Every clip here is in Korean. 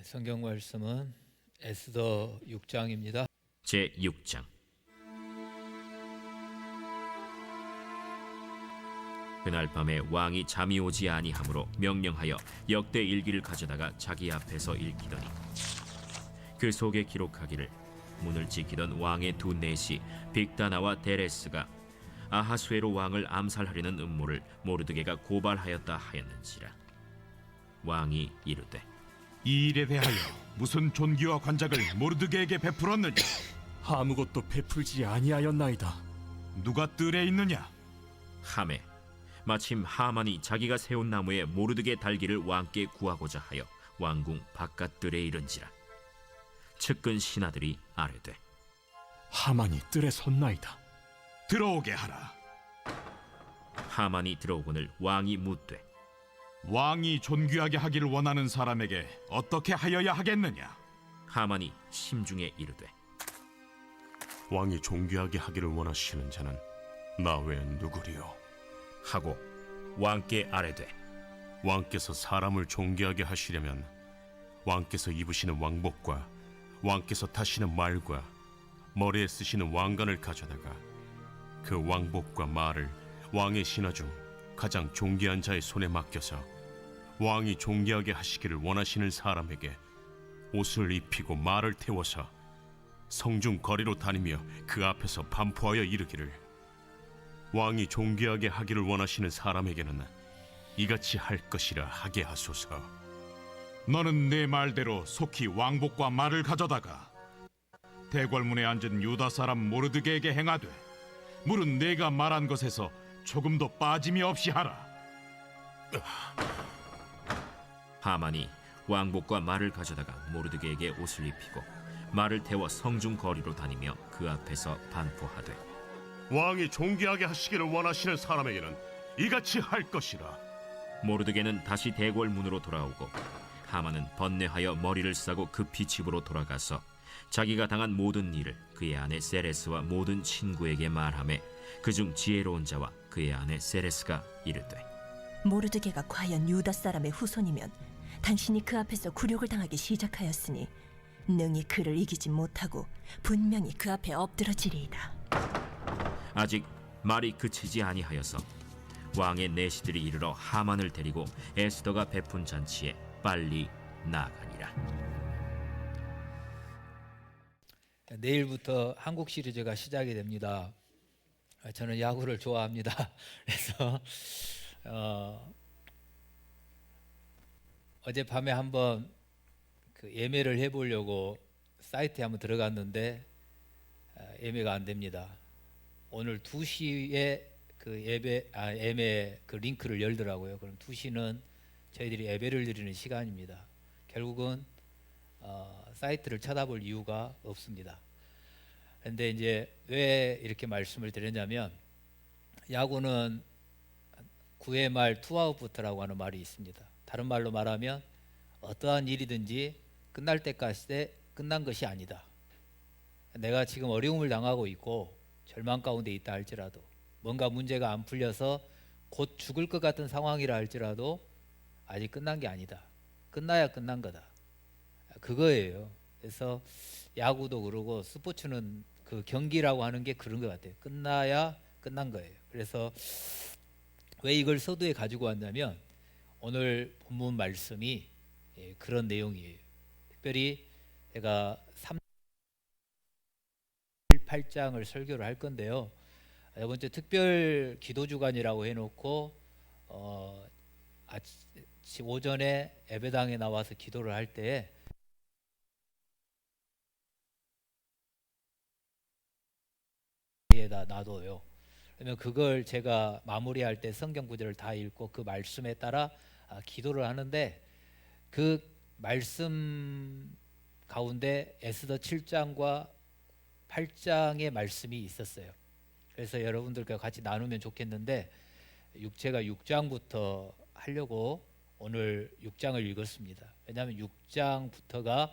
성경 말씀은 에스더 6장입니다. 제 6장. 그날 밤에 왕이 잠이 오지 아니하므로 명령하여 역대 일기를 가져다가 자기 앞에서 읽히더니 그 속에 기록하기를 문을 지키던 왕의 두 내시 빅다나와 데레스가 아하수에로 왕을 암살하려는 음모를 모르드게가 고발하였다 하였는지라. 왕이 이르되 이 일에 대하여 무슨 존귀와 관작을 모르드게에게 베풀었느냐? 아무것도 베풀지 아니하였나이다. 누가 뜰에 있느냐? 하매 마침 하만이 자기가 세운 나무에 모르드게 달기를 왕께 구하고자 하여 왕궁 바깥들에 이른지라. 측근 신하들이 아뢰되 하만이 뜰에 섰나이다. 들어오게 하라. 하만이 들어오거늘 왕이 묻되 왕이 존귀하게 하기를 원하는 사람에게 어떻게 하여야 하겠느냐? 하만이 심중에 이르되 왕이 존귀하게 하기를 원하시는 자는 나 외엔 누구리요? 하고 왕께 아뢰되 왕께서 사람을 존귀하게 하시려면 왕께서 입으시는 왕복과 왕께서 타시는 말과 머리에 쓰시는 왕관을 가져다가 그 왕복과 말을 왕의 신하 중 가장 존귀한 자의 손에 맡겨서 왕이 존귀하게 하시기를 원하시는 사람에게 옷을 입히고 말을 태워서 성중 거리로 다니며 그 앞에서 반포하여 이르기를 왕이 존귀하게 하기를 원하시는 사람에게는 이같이 할 것이라 하게 하소서. 너는 내 말대로 속히 왕복과 말을 가져다가 대궐문에 앉은 유다 사람 모르드게에게 행하되 물은 내가 말한 것에서 조금도 빠짐이 없이 하라. 하만이 왕복과 말을 가져다가 모르드게에게 옷을 입히고 말을 태워 성중 거리로 다니며 그 앞에서 반포하되 왕이 존귀하게 하시기를 원하시는 사람에게는 이같이 할 것이라. 모르드게는 다시 대궐 문으로 돌아오고 하만은 번뇌하여 머리를 싸고 급히 집으로 돌아가서 자기가 당한 모든 일을 그의 아내 세레스와 모든 친구에게 말하며 그중 지혜로운 자와 그의 아내 세레스가 이르되 모르드게가 과연 유다 사람의 후손이면 당신이 그 앞에서 굴욕을 당하기 시작하였으니 능히 그를 이기지 못하고 분명히 그 앞에 엎드러지리이다. 아직 말이 그치지 아니하여서 왕의 내시들이 이르러 하만을 데리고 에스더가 베푼 잔치에 빨리 나아가니라. 내일부터 한국 시리즈가 시작이 됩니다. 저는 야구를 좋아합니다. 그래서 어젯밤에 한번 그 예매를 해보려고 사이트에 한번 들어갔는데 예매가 안 됩니다. 오늘 2시에 그 예매 그 링크를 열더라고요. 그럼 2시는 저희들이 예배를 드리는 시간입니다. 결국은 사이트를 쳐다볼 이유가 없습니다. 그런데 이제 왜 이렇게 말씀을 드렸냐면 야구는 9회 말 투아웃부터라고 하는 말이 있습니다. 다른 말로 말하면 어떠한 일이든지 끝날 때까지 끝난 것이 아니다. 내가 지금 어려움을 당하고 있고 절망 가운데 있다 할지라도 뭔가 문제가 안 풀려서 곧 죽을 것 같은 상황이라 할지라도 아직 끝난 게 아니다. 끝나야 끝난 거다. 그거예요. 그래서 야구도 그러고 스포츠는 그 경기라고 하는 게 그런 것 같아요. 끝나야 끝난 거예요. 그래서 왜 이걸 서두에 가지고 왔냐면 오늘 본문 말씀이 그런 내용이에요. 특별히 제가 8장을 설교를 할 건데요. 이번 주 특별 기도 주간이라고 해놓고 오전에 예배당에 나와서 기도를 할 때 에다 놔둬요. 그러면 그걸 제가 마무리할 때 성경 구절을 다 읽고 그 말씀에 따라 기도를 하는데 그 말씀 가운데 에스더 7장과 8장의 말씀이 있었어요. 그래서 여러분들과 같이 나누면 좋겠는데 제가 6장부터 하려고 오늘 6장을 읽었습니다. 왜냐하면 6장부터가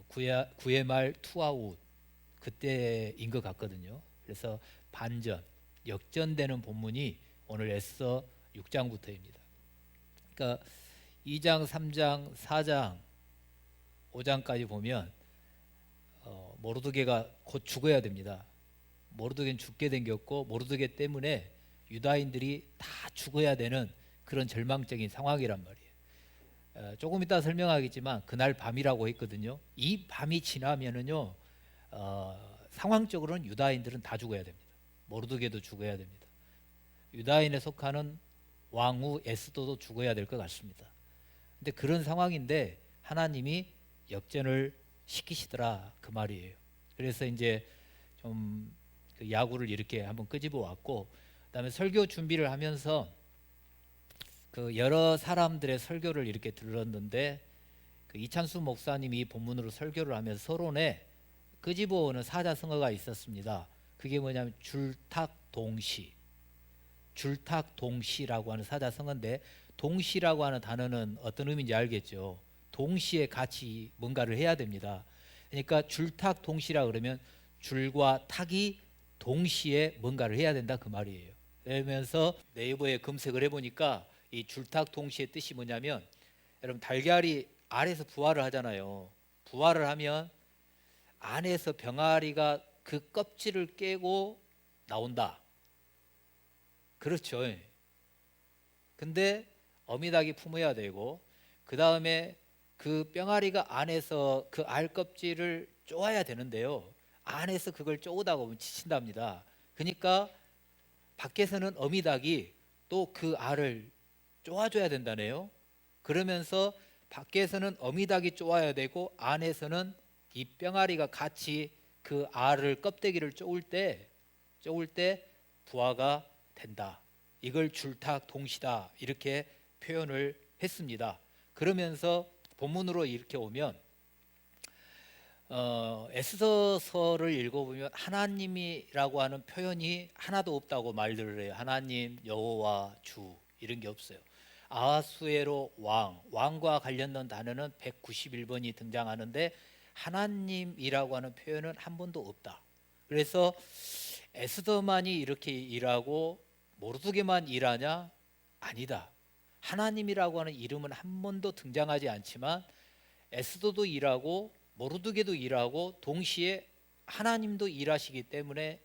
9회 말 투아웃 그때인 것 같거든요. 그래서 반전, 역전되는 본문이 오늘 에스더 6장부터입니다. 그러니까 2장, 3장, 4장 5장까지 보면 모르드게가 곧 죽어야 됩니다. 모르드게는 죽게 생겼고 모르드게 때문에 유다인들이 다 죽어야 되는 그런 절망적인 상황이란 말이에요. 조금 이따 설명하겠지만 그날 밤이라고 했거든요. 이 밤이 지나면은요 상황적으로는 유다인들은 다 죽어야 됩니다. 모르드게도 죽어야 됩니다. 유다인에 속하는 왕후 에스더도 죽어야 될 것 같습니다. 근데 그런 상황인데 하나님이 역전을 시키시더라 그 말이에요. 그래서 이제 좀 그 야구를 이렇게 한번 끄집어 왔고, 그다음에 설교 준비를 하면서 그 여러 사람들의 설교를 이렇게 들었는데 그 이찬수 목사님이 본문으로 설교를 하면서 서론에 끄집어오는 사자성어가 있었습니다. 그게 뭐냐면 줄탁동시, 줄탁동시라고 하는 사자성어인데, 동시라고 하는 단어는 어떤 의미인지 알겠죠. 동시에 같이 뭔가를 해야 됩니다. 그러니까 줄탁동시라 그러면 줄과 탁이 동시에 뭔가를 해야 된다 그 말이에요. 그러면서 네이버에 검색을 해보니까 이 줄탁동시의 뜻이 뭐냐면, 여러분 달걀이 알에서 부화를 하잖아요. 부화를 하면 안에서 병아리가 그 껍질을 깨고 나온다. 그렇죠. 근데 어미닭이 품어야 되고, 그 다음에 그 병아리가 안에서 그 알 껍질을 쪼아야 되는데요, 안에서 그걸 쪼우다 보면 지친답니다. 그러니까 밖에서는 어미닭이 또 그 알을 쪼아줘야 된다네요. 그러면서 밖에서는 어미닭이 쪼아야 되고 안에서는 이 병아리가 같이 그 알을 껍데기를 쪼을 때 부화가 된다. 이걸 줄탁동시다 이렇게 표현을 했습니다. 그러면서 본문으로 이렇게 오면 에스더서를 읽어보면 하나님이라고 하는 표현이 하나도 없다고 말들을 해요. 하나님, 여호와, 주 이런 게 없어요. 아하수에로 왕과 관련된 단어는 191번이 등장하는데 하나님이라고 하는 표현은 한 번도 없다. 그래서 에스더만이 이렇게 일하고 모르드게만 일하냐? 아니다. 하나님이라고 하는 이름은 한 번도 등장하지 않지만 에스더도 일하고 모르드게도 일하고 동시에 하나님도 일하시기 때문에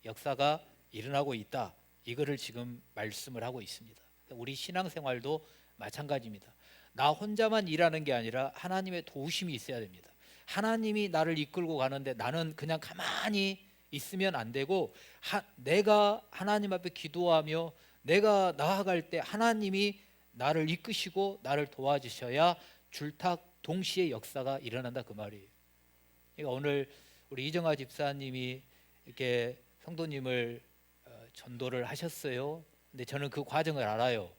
역사가 일어나고 있다. 이거를 지금 말씀을 하고 있습니다. 우리 신앙생활도 마찬가지입니다. 나 혼자만 일하는 게 아니라 하나님의 도우심이 있어야 됩니다. 하나님이 나를 이끌고 가는데 나는 그냥 가만히 있으면 안 되고, 내가 하나님 앞에 기도하며 내가 나아갈 때 하나님이 나를 이끄시고 나를 도와주셔야 줄탁 동시에 역사가 일어난다 그 말이에요. 그러니까 오늘 우리 이정화 집사님이 이렇게 성도님을 전도를 하셨어요. 근데 저는 그 과정을 알아요.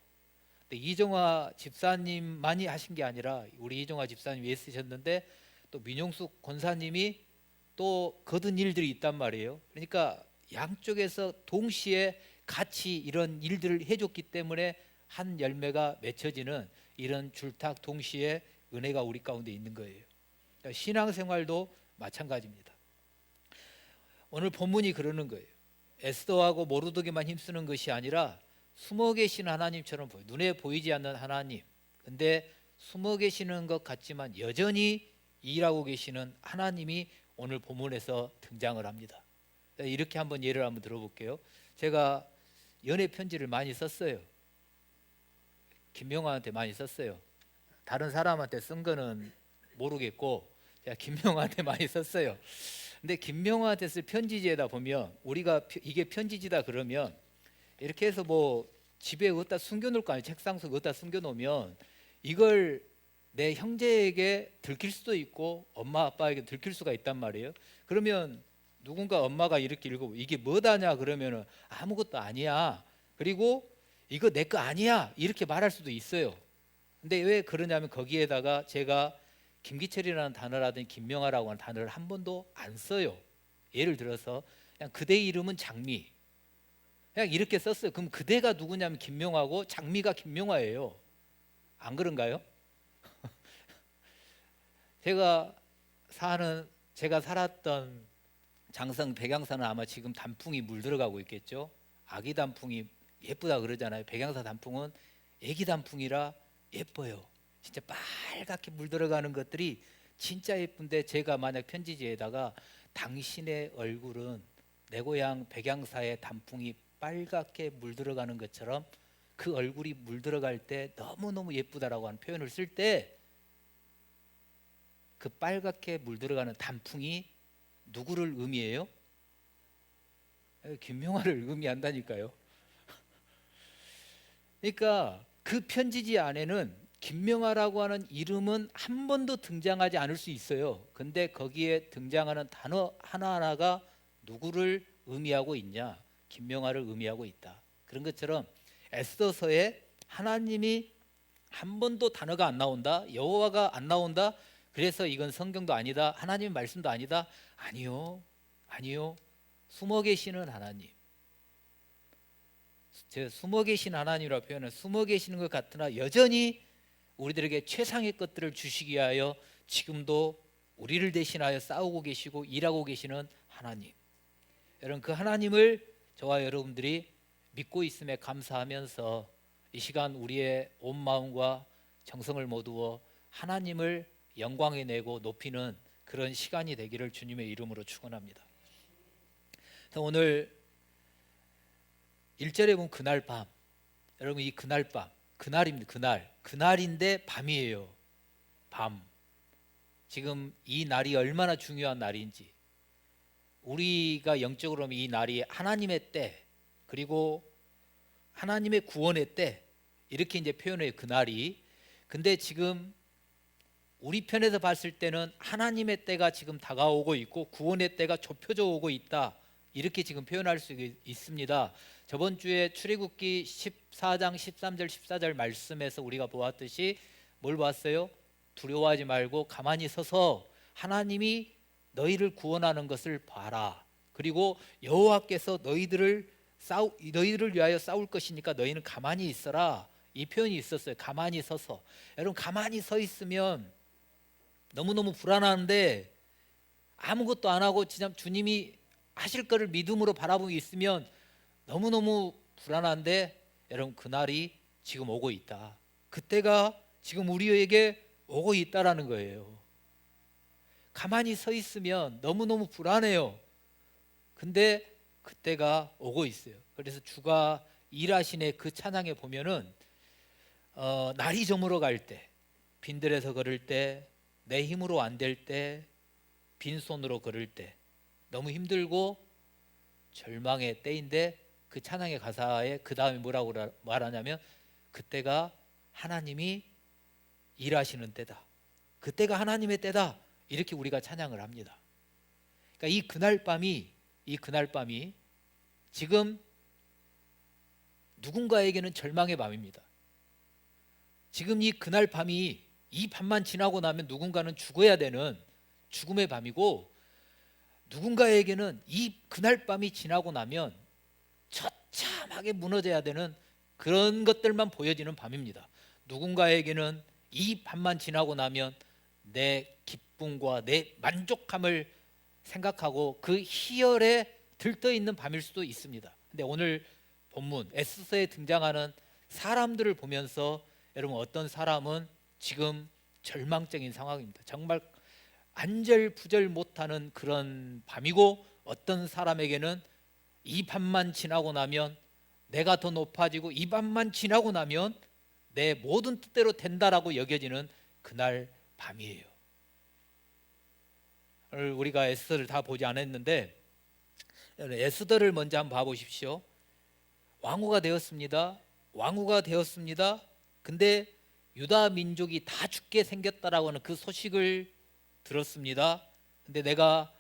근데 이정화 집사님만이 하신 게 아니라 우리 이정화 집사님이 애쓰셨는데 또 민용숙 권사님이 또 거둔 일들이 있단 말이에요. 그러니까 양쪽에서 동시에 같이 이런 일들을 해줬기 때문에 한 열매가 맺혀지는 이런 줄탁 동시에 은혜가 우리 가운데 있는 거예요. 그러니까 신앙생활도 마찬가지입니다. 오늘 본문이 그러는 거예요. 에스더하고 모르드게만 힘쓰는 것이 아니라 숨어 계시는 하나님처럼 보여요. 눈에 보이지 않는 하나님. 근데 숨어 계시는 것 같지만 여전히 일하고 계시는 하나님이 오늘 본문에서 등장을 합니다. 이렇게 한번 예를 한번 들어볼게요. 제가 연애 편지를 많이 썼어요. 김명화한테 많이 썼어요. 다른 사람한테 쓴 거는 모르겠고 제가 김명화한테 많이 썼어요. 근데 김명화한테 쓸 편지지에다 보면 우리가 이게 편지지다 그러면 이렇게 해서 뭐 집에 어디다 숨겨놓을 거 아니에요. 책상 속에 어디다 숨겨놓으면 이걸 내 형제에게 들킬 수도 있고 엄마 아빠에게 들킬 수가 있단 말이에요. 그러면 누군가 엄마가 이렇게 읽어 이게 뭐다냐 그러면은 아무것도 아니야. 그리고 이거 내 거 아니야 이렇게 말할 수도 있어요. 근데 왜 그러냐면 거기에다가 제가 김기철이라는 단어라든지 김명아라고 하는 단어를 한 번도 안 써요. 예를 들어서 그냥 그대 이름은 장미 그냥 이렇게 썼어요. 그럼 그대가 누구냐면 김명아고 장미가 김명아예요. 안 그런가요? 제가 살았던 장성 백양사는 아마 지금 단풍이 물들어가고 있겠죠. 아기 단풍이 예쁘다 그러잖아요. 백양사 단풍은 애기 단풍이라 예뻐요. 진짜 빨갛게 물들어가는 것들이 진짜 예쁜데 제가 만약 편지지에다가 당신의 얼굴은 내 고향 백양사의 단풍이 빨갛게 물들어가는 것처럼 그 얼굴이 물들어갈 때 너무너무 예쁘다라고 하는 표현을 쓸 때 그 빨갛게 물들어가는 단풍이 누구를 의미해요? 김명화를 의미한다니까요. 그러니까 그 편지지 안에는 김명화라고 하는 이름은 한 번도 등장하지 않을 수 있어요. 근데 거기에 등장하는 단어 하나하나가 누구를 의미하고 있냐? 김명화를 의미하고 있다. 그런 것처럼 에스더서에 하나님이 한 번도 단어가 안 나온다, 여호와가 안 나온다, 그래서 이건 성경도 아니다, 하나님의 말씀도 아니다. 아니요, 아니요. 숨어 계시는 하나님, 제가 숨어 계신 하나님이라고 표현은 숨어 계시는 것 같으나 여전히 우리들에게 최상의 것들을 주시기 위하여 지금도 우리를 대신하여 싸우고 계시고 일하고 계시는 하나님. 여러분, 그 하나님을 저와 여러분들이 믿고 있음에 감사하면서 이 시간 우리의 온 마음과 정성을 모두어 하나님을 영광에 내고 높이는 그런 시간이 되기를 주님의 이름으로 축원합니다. 오늘 1절에 보면 그날 밤, 여러분 이 그날 밤, 그날입니다. 그날인데 밤이에요. 밤. 지금 이 날이 얼마나 중요한 날인지, 우리가 영적으로 보면 이 날이 하나님의 때, 그리고 하나님의 구원의 때, 이렇게 이제 표현해요. 그날이. 근데 지금 우리 편에서 봤을 때는 하나님의 때가 지금 다가오고 있고 구원의 때가 좁혀져 오고 있다, 이렇게 지금 표현할 수 있습니다. 저번 주에 출애굽기 14장 13절 14절 말씀에서 우리가 보았듯이 뭘 보았어요? 두려워하지 말고 가만히 서서 하나님이 너희를 구원하는 것을 봐라. 그리고 여호와께서 너희들을 위하여 싸울 것이니까 너희는 가만히 있어라. 이 표현이 있었어요. 가만히 서서. 여러분, 가만히 서 있으면 너무너무 불안한데 아무것도 안 하고 진짜 주님이 하실 거를 믿음으로 바라보고 있으면 너무너무 불안한데, 여러분 그날이 지금 오고 있다. 그때가 지금 우리에게 오고 있다라는 거예요. 가만히 서 있으면 너무너무 불안해요. 근데 그때가 오고 있어요. 그래서 주가 일하시네 그 찬양에 보면은 날이 저물어 갈 때, 빈들에서 걸을 때, 내 힘으로 안 될 때, 빈손으로 걸을 때, 너무 힘들고 절망의 때인데 그 찬양의 가사에 그 다음에 뭐라고 말하냐면 그때가 하나님이 일하시는 때다, 그때가 하나님의 때다, 이렇게 우리가 찬양을 합니다. 그러니까 이 그날 밤이 지금 누군가에게는 절망의 밤입니다. 지금 이 그날 밤이, 이 밤만 지나고 나면 누군가는 죽어야 되는 죽음의 밤이고, 누군가에게는 이 그날 밤이 지나고 나면 처참하게 무너져야 되는 그런 것들만 보여지는 밤입니다. 누군가에게는 이 밤만 지나고 나면 내 기쁨과 내 만족함을 생각하고 그 희열에 들떠 있는 밤일 수도 있습니다. 근데 오늘 본문 에스더에 등장하는 사람들을 보면서 여러분, 어떤 사람은 지금 절망적인 상황입니다. 정말 안절부절 못하는 그런 밤이고, 어떤 사람에게는 이 밤만 지나고 나면 내가 더 높아지고 이 밤만 지나고 나면 내 모든 뜻대로 된다라고 여겨지는 그날 밤이에요. 오늘 우리가 에스더를 다 보지 않았는데 에스더를 먼저 한번 봐보십시오. 왕후가 되었습니다. 근데 유다 민족이 다 죽게 생겼다라고 하는 그 소식을 들었습니다. 근데 내가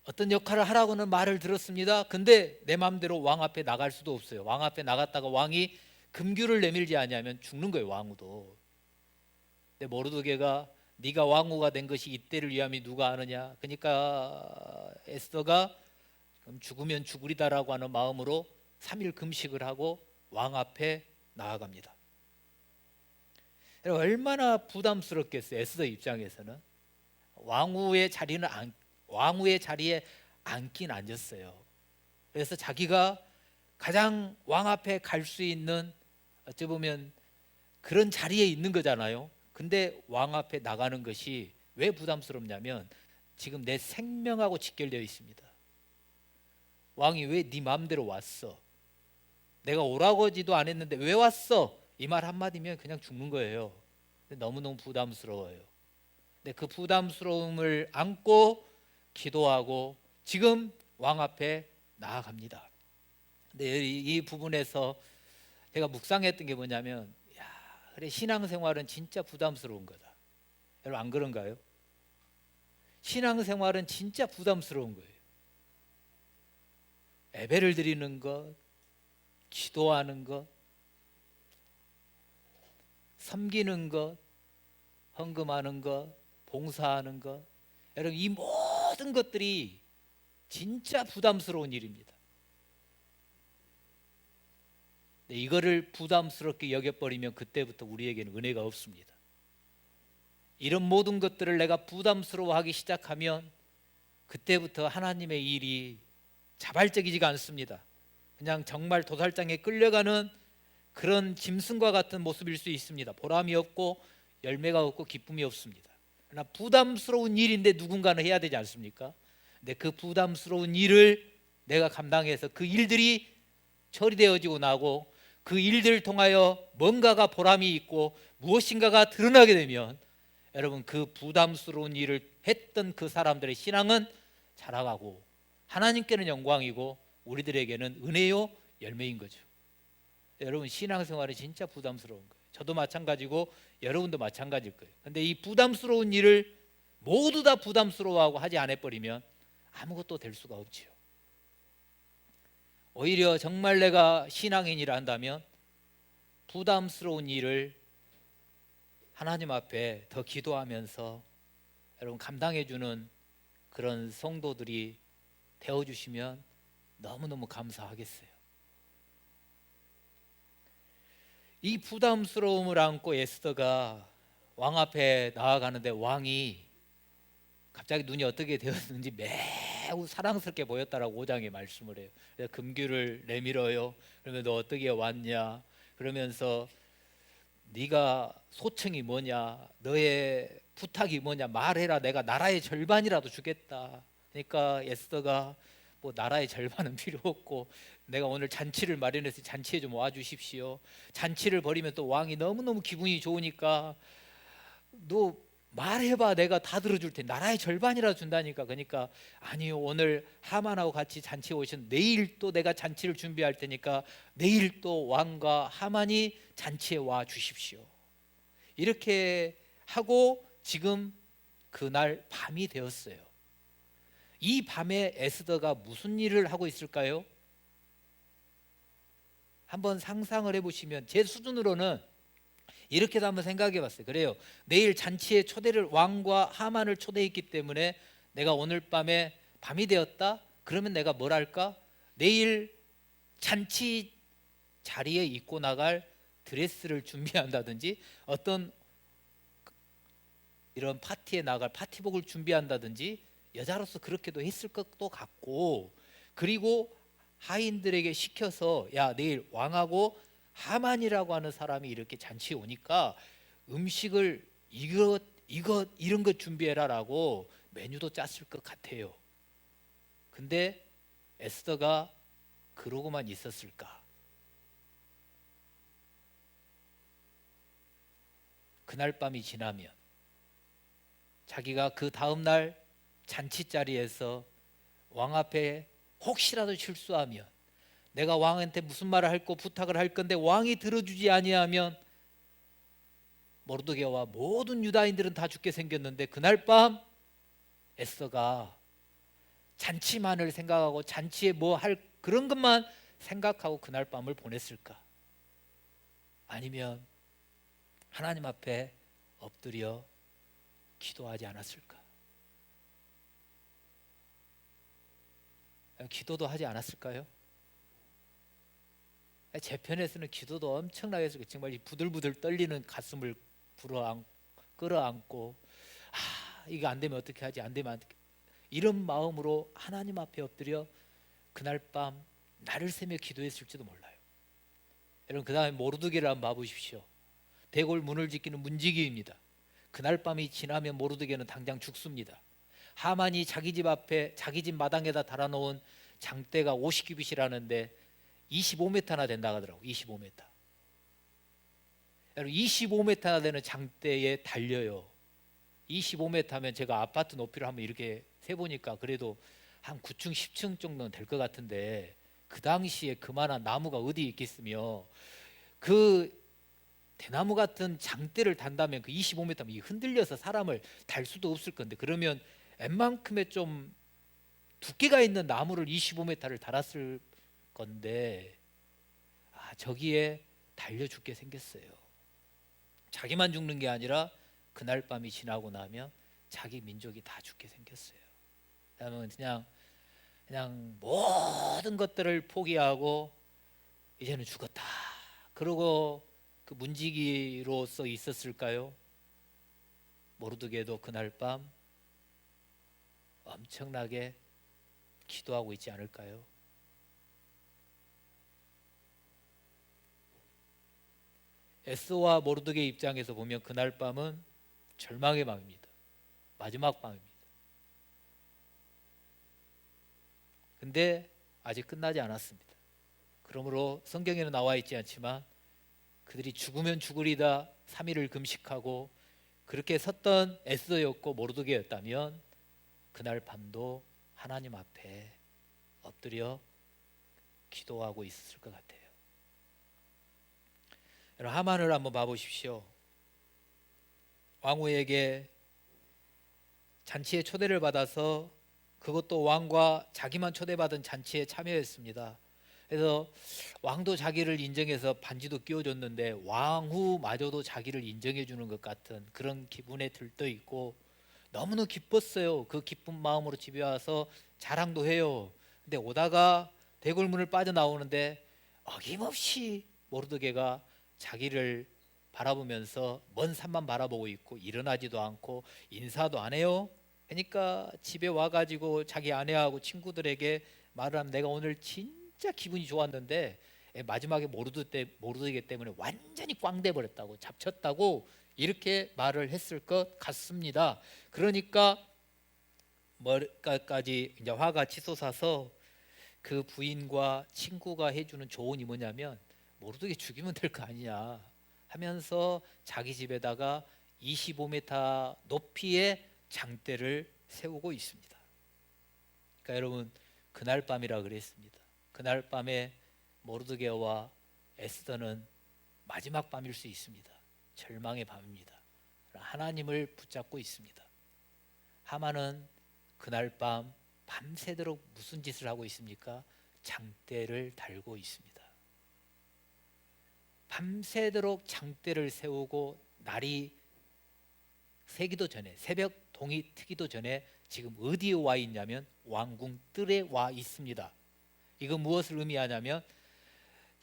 어떤 역할을 하라고는 말을 들었습니다. 근데 내 마음대로 왕 앞에 나갈 수도 없어요. 왕 앞에 나갔다가 왕이 금규를 내밀지 않으면 죽는 거예요, 왕후도. 근데 모르드게가 네가 왕후가 된 것이 이때를 위함이 누가 아느냐. 그러니까 에스더가 그럼 죽으면 죽으리다라고 하는 마음으로 3일 금식을 하고 왕 앞에 나아갑니다. 얼마나 부담스럽겠어요, 에스더 입장에서는. 왕후의 자리에 앉긴 앉았어요. 그래서 자기가 가장 왕 앞에 갈 수 있는, 어찌 보면 그런 자리에 있는 거잖아요. 근데 왕 앞에 나가는 것이 왜 부담스럽냐면 지금 내 생명하고 직결되어 있습니다. 왕이 왜 네 마음대로 왔어? 내가 오라고 하지도 안 했는데 왜 왔어? 이 말 한마디면 그냥 죽는 거예요. 너무너무 부담스러워요. 근데 그 부담스러움을 안고 기도하고 지금 왕 앞에 나아갑니다. 근데 이 부분에서 제가 묵상했던 게 뭐냐면, 야, 그래, 신앙생활은 진짜 부담스러운 거다. 여러분 안 그런가요? 신앙생활은 진짜 부담스러운 거예요. 예배를 드리는 것, 기도하는 것, 섬기는 것, 헌금하는 것, 봉사하는 것, 여러분 이 모든 것들이 진짜 부담스러운 일입니다. 이거를 부담스럽게 여겨버리면 그때부터 우리에게는 은혜가 없습니다. 이런 모든 것들을 내가 부담스러워하기 시작하면 그때부터 하나님의 일이 자발적이지가 않습니다. 그냥 정말 도살장에 끌려가는 그런 짐승과 같은 모습일 수 있습니다. 보람이 없고 열매가 없고 기쁨이 없습니다. 그러나 부담스러운 일인데 누군가는 해야 되지 않습니까? 근데 그 부담스러운 일을 내가 감당해서 그 일들이 처리되어지고 나고 그 일들을 통하여 뭔가가 보람이 있고 무엇인가가 드러나게 되면 여러분 그 부담스러운 일을 했던 그 사람들의 신앙은 자라가고 하나님께는 영광이고 우리들에게는 은혜요 열매인 거죠. 여러분 신앙생활이 진짜 부담스러운 거예요. 저도 마찬가지고 여러분도 마찬가지일 거예요. 근데 이 부담스러운 일을 모두 다 부담스러워하고 하지 않아버리면 아무것도 될 수가 없지요. 오히려 정말 내가 신앙인이라 한다면 부담스러운 일을 하나님 앞에 더 기도하면서 여러분 감당해주는 그런 성도들이 되어주시면 너무너무 감사하겠어요. 이 부담스러움을 안고 에스더가 왕 앞에 나아가는데 왕이 갑자기 눈이 어떻게 되었는지 매우 사랑스럽게 보였다라고 5장에 말씀을 해요. 그래서 금규를 내밀어요. 그러면 너 어떻게 왔냐? 그러면서 네가 소청이 뭐냐? 너의 부탁이 뭐냐? 말해라. 내가 나라의 절반이라도 주겠다. 그러니까 에스더가 뭐 나라의 절반은 필요 없고 내가 오늘 잔치를 마련해서 잔치에 좀 와주십시오. 잔치를 벌이면 또 왕이 너무너무 기분이 좋으니까 너 말해봐 내가 다 들어줄 테니 나라의 절반이라도 준다니까. 그러니까 아니요 오늘 하만하고 같이 잔치에 오신 내일 또 내가 잔치를 준비할 테니까 내일 또 왕과 하만이 잔치에 와 주십시오. 이렇게 하고 지금 그날 밤이 되었어요. 이 밤에 에스더가 무슨 일을 하고 있을까요? 한번 상상을 해보시면 제 수준으로는 이렇게도 한번 생각해 봤어요. 그래요. 내일 잔치에 초대를 왕과 하만을 초대했기 때문에 내가 오늘 밤에 밤이 되었다? 그러면 내가 뭘 할까? 내일 잔치 자리에 입고 나갈 드레스를 준비한다든지 어떤 이런 파티에 나갈 파티복을 준비한다든지 여자로서 그렇게도 했을 것도 같고 그리고 하인들에게 시켜서 야 내일 왕하고 하만이라고 하는 사람이 이렇게 잔치에 오니까 음식을 이런 것 준비해라라고 메뉴도 짰을 것 같아요. 근데 에스더가 그러고만 있었을까? 그날 밤이 지나면 자기가 그 다음 날 잔치 자리에서 왕 앞에 혹시라도 실수하면 내가 왕한테 무슨 말을 할고 부탁을 할 건데 왕이 들어주지 아니하면 모르드게와 모든 유다인들은 다 죽게 생겼는데 그날 밤 에스더가 잔치만을 생각하고 잔치에 뭐 할 그런 것만 생각하고 그날 밤을 보냈을까? 아니면 하나님 앞에 엎드려 기도하지 않았을까? 기도도 하지 않았을까요? 제 편에서는 기도도 엄청나게 했어요. 정말 이 부들부들 떨리는 가슴을 끌어안고 이거 안 되면 어떻게 하지? 안 되면 어떻게 이런 마음으로 하나님 앞에 엎드려 그날 밤 나를 새며 기도했을지도 몰라요. 여러분 그 다음에 모르드게를 한번 봐보십시오. 대궐 문을 지키는 문지기입니다. 그날 밤이 지나면 모르드게는 당장 죽습니다. 하만이 자기 집 앞에 자기 집 마당에다 달아놓은 장대가 50규빗이라는데 25m나 된다고 하더라고. 25m. 여러분 25m나 되는 장대에 달려요. 25m면 제가 아파트 높이를 한번 이렇게 세보니까 그래도 한 9층 10층 정도는 될 것 같은데 그 당시에 그만한 나무가 어디 있겠으며 그 대나무 같은 장대를 단다면 그 25m면 흔들려서 사람을 달 수도 없을 건데 그러면 웬만큼의 좀 두께가 있는 나무를 25m를 달았을 건데 저기에 달려 죽게 생겼어요. 자기만 죽는 게 아니라 그날 밤이 지나고 나면 자기 민족이 다 죽게 생겼어요. 그러면 그냥 모든 것들을 포기하고 이제는 죽었다. 그러고 그 문지기로서 있었을까요? 모르드게도 그날 밤 엄청나게 기도하고 있지 않을까요? 에스더와 모르드게 입장에서 보면 그날 밤은 절망의 밤입니다. 마지막 밤입니다. 근데 아직 끝나지 않았습니다. 그러므로 성경에는 나와 있지 않지만 그들이 죽으면 죽으리다 3일을 금식하고 그렇게 섰던 에스더였고 모르드게였다면 그날 밤도 하나님 앞에 엎드려 기도하고 있었을 것 같아요. 여러분 하만을 한번 봐보십시오. 왕후에게 잔치에 초대를 받아서 그것도 왕과 자기만 초대받은 잔치에 참여했습니다. 그래서 왕도 자기를 인정해서 반지도 끼워줬는데 왕후마저도 자기를 인정해 주는 것 같은 그런 기분에 들떠 있고 너무너무 기뻤어요. 그 기쁜 마음으로 집에 와서 자랑도 해요. 근데 오다가 대궐문을 빠져나오는데 어김없이 모르드게가 자기를 바라보면서 먼 산만 바라보고 있고 일어나지도 않고 인사도 안 해요. 그러니까 집에 와가지고 자기 아내하고 친구들에게 말을 하면 내가 오늘 진짜 기분이 좋았는데 마지막에 모르드게 때문에 완전히 꽝돼 버렸다고 잡쳤다고 이렇게 말을 했을 것 같습니다. 그러니까 머리까지 이제 화가 치솟아서 그 부인과 친구가 해주는 조언이 뭐냐면 모르드게 죽이면 될 거 아니냐 하면서 자기 집에다가 25m 높이의 장대를 세우고 있습니다. 그러니까 여러분 그날 밤이라 그랬습니다. 그날 밤에 모르드게와 에스더는 마지막 밤일 수 있습니다. 절망의 밤입니다. 하나님을 붙잡고 있습니다. 하만은 그날 밤 밤새도록 무슨 짓을 하고 있습니까? 장대를 달고 있습니다. 밤새도록 장대를 세우고 날이 새기도 전에 새벽 동이 트기도 전에 지금 어디에 와 있냐면 왕궁 뜰에 와 있습니다. 이건 무엇을 의미하냐면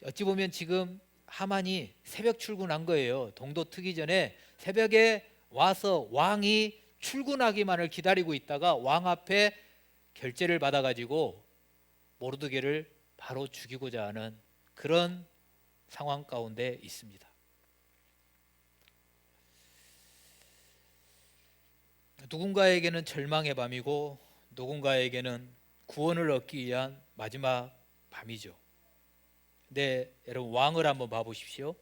어찌 보면 지금 하만이 새벽 출근한 거예요. 동도 트기 전에 새벽에 와서 왕이 출근하기만을 기다리고 있다가 왕 앞에 결제를 받아가지고 모르드게를 바로 죽이고자 하는 그런 상황 가운데 있습니다. 누군가에게는 절망의 밤이고 누군가에게는 구원을 얻기 위한 마지막 밤이죠. 근데 여러분 왕을 한번 봐보십시오.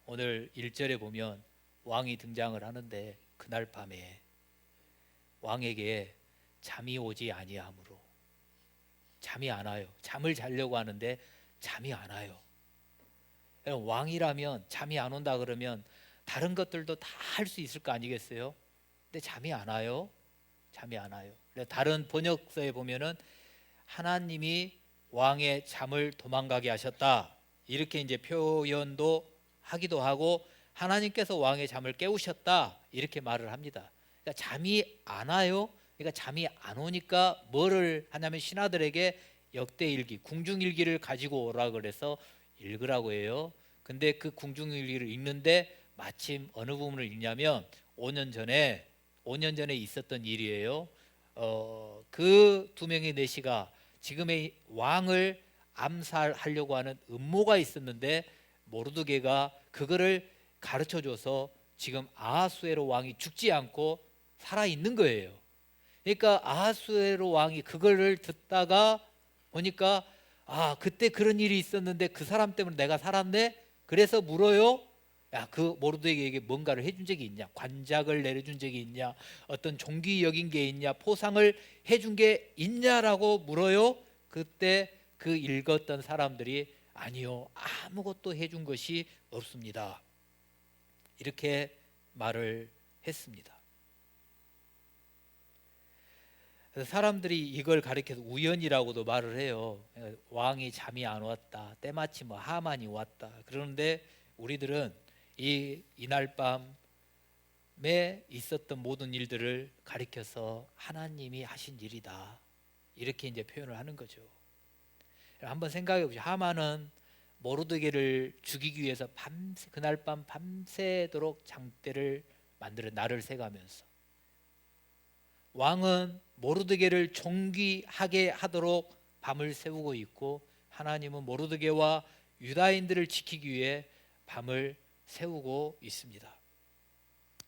오늘 1절에 보면 왕이 등장을 하는데 그날 밤에 왕에게 잠이 오지 아니하므로 잠이 안 와요. 잠을 자려고 하는데 잠이 안 와요. 여러분 왕이라면 잠이 안 온다 그러면 다른 것들도 다 할 수 있을 거 아니겠어요? 근데 잠이 안 와요. 잠이 안 와요. 다른 번역서에 보면은 하나님이 왕의 잠을 도망가게 하셨다 이렇게 이제 표현도 하기도 하고 하나님께서 왕의 잠을 깨우셨다 이렇게 말을 합니다. 그러니까 잠이 안 와요. 그러니까 잠이 안 오니까 뭐를 하냐면 신하들에게 역대일기, 궁중일기를 가지고 오라 그래서 읽으라고 해요. 근데 그 궁중일기를 읽는데 마침 어느 부분을 읽냐면 5년 전에 있었던 일이에요. 그 두 명의 내시가 지금의 왕을 암살하려고 하는 음모가 있었는데 모르드게가 그거를 가르쳐줘서 지금 아하수에로 왕이 죽지 않고 살아 있는 거예요. 그러니까 아하수에로 왕이 그거를 듣다가 보니까 아, 그때 그런 일이 있었는데 그 사람 때문에 내가 살았네. 그래서 물어요. 야, 그 모르드게에게 뭔가를 해준 적이 있냐? 관작을 내려준 적이 있냐? 어떤 종기 여긴 게 있냐? 포상을 해준 게 있냐라고 물어요. 그때 그 읽었던 사람들이 아니요, 아무것도 해준 것이 없습니다. 이렇게 말을 했습니다. 그래서 사람들이 이걸 가리켜서 우연이라고도 말을 해요. 왕이 잠이 안 왔다, 때마침 뭐 하만이 왔다. 그런데 우리들은 이날 밤에 있었던 모든 일들을 가리켜서 하나님이 하신 일이다, 이렇게 이제 표현을 하는 거죠. 한번 생각해 보시죠. 하만은 모르드게를 죽이기 위해서 밤새, 그날 밤 밤새도록 장대를 만들어 날을 새가면서, 왕은 모르드게를 존귀하게 하도록 밤을 새우고 있고, 하나님은 모르드게와 유다인들을 지키기 위해 밤을 세우고 있습니다.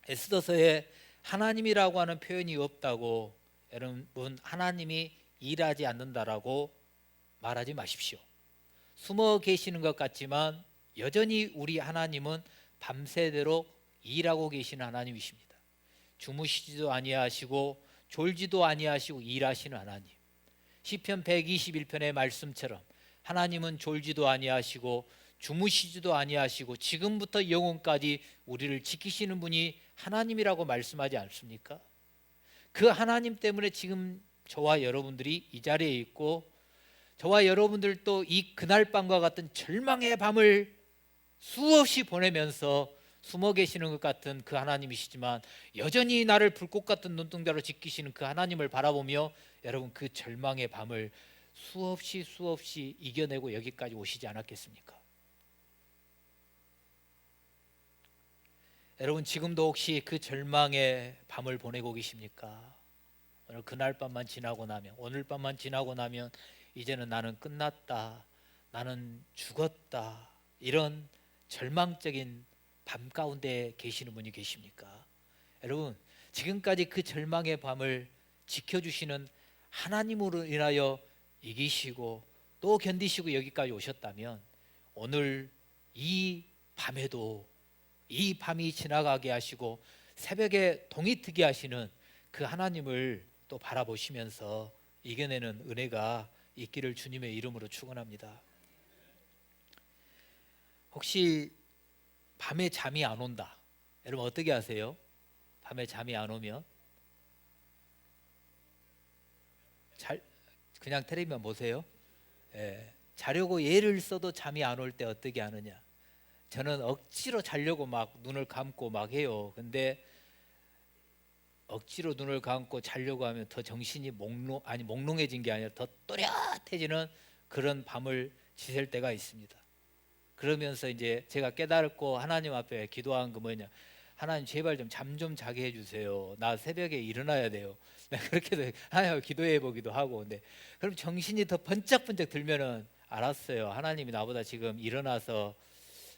에스더서에 하나님이라고 하는 표현이 없다고 여러분, 하나님이 일하지 않는다라고 말하지 마십시오. 숨어 계시는 것 같지만 여전히 우리 하나님은 밤새도록 일하고 계시는 하나님이십니다. 주무시지도 아니하시고 졸지도 아니하시고 일하시는 하나님. 시편 121편의 말씀처럼 하나님은 졸지도 아니하시고 주무시지도 아니하시고 지금부터 영원까지 우리를 지키시는 분이 하나님이라고 말씀하지 않습니까? 그 하나님 때문에 지금 저와 여러분들이 이 자리에 있고, 저와 여러분들도 이 그날 밤과 같은 절망의 밤을 수없이 보내면서 숨어 계시는 것 같은 그 하나님이시지만, 여전히 나를 불꽃 같은 눈동자로 지키시는 그 하나님을 바라보며 여러분, 그 절망의 밤을 수없이 이겨내고 여기까지 오시지 않았겠습니까? 여러분, 지금도 혹시 그 절망의 밤을 보내고 계십니까? 오늘 그날 밤만 지나고 나면, 오늘 밤만 지나고 나면 이제는 나는 끝났다, 나는 죽었다, 이런 절망적인 밤 가운데 계시는 분이 계십니까? 여러분, 지금까지 그 절망의 밤을 지켜주시는 하나님으로 인하여 이기시고 또 견디시고 여기까지 오셨다면, 오늘 이 밤에도 이 밤이 지나가게 하시고 새벽에 동이 트게 하시는 그 하나님을 또 바라보시면서 이겨내는 은혜가 있기를 주님의 이름으로 축원합니다. 혹시 밤에 잠이 안 온다, 여러분 어떻게 하세요? 밤에 잠이 안 오면 그냥 텔레비만 보세요? 자려고 애를 써도 잠이 안 올 때 어떻게 하느냐? 저는 억지로 자려고 막 눈을 감고 막 해요. 근데 억지로 눈을 감고 자려고 하면 더 정신이 몽롱해진 게 아니라 더 또렷해지는 그런 밤을 지샐 때가 있습니다. 그러면서 이제 제가 깨달고 하나님 앞에 기도한 거 뭐냐? 하나님 제발 좀 잠 좀 자게 해주세요. 나 새벽에 일어나야 돼요. 그렇게도 하나님 기도해 보기도 하고. 근데 그럼 정신이 더 번쩍번쩍 들면은 알았어요. 하나님이 나보다 지금 일어나서